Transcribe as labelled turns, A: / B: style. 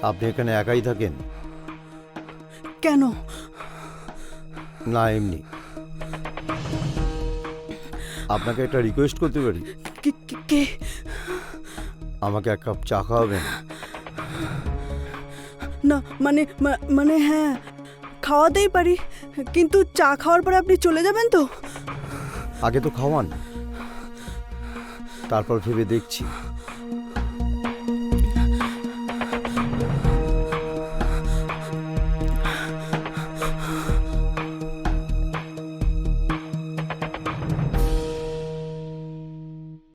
A: আপনি এখানে একাই থাকেন?
B: কেন?
A: না, এমনি। আপনাকে একটা রিকোয়েস্ট করতে পারি?
B: কে?
A: আমাকে এক কাপ চা খাওয়াবেন?
B: না মানে মানে হ্যাঁ, খাওয়াতেই পারি, কিন্তু চা খাওয়ার পরে আপনি চলে যাবেন তো?
A: আগে তো খাওয়ান, তারপর ভেবে দেখছি।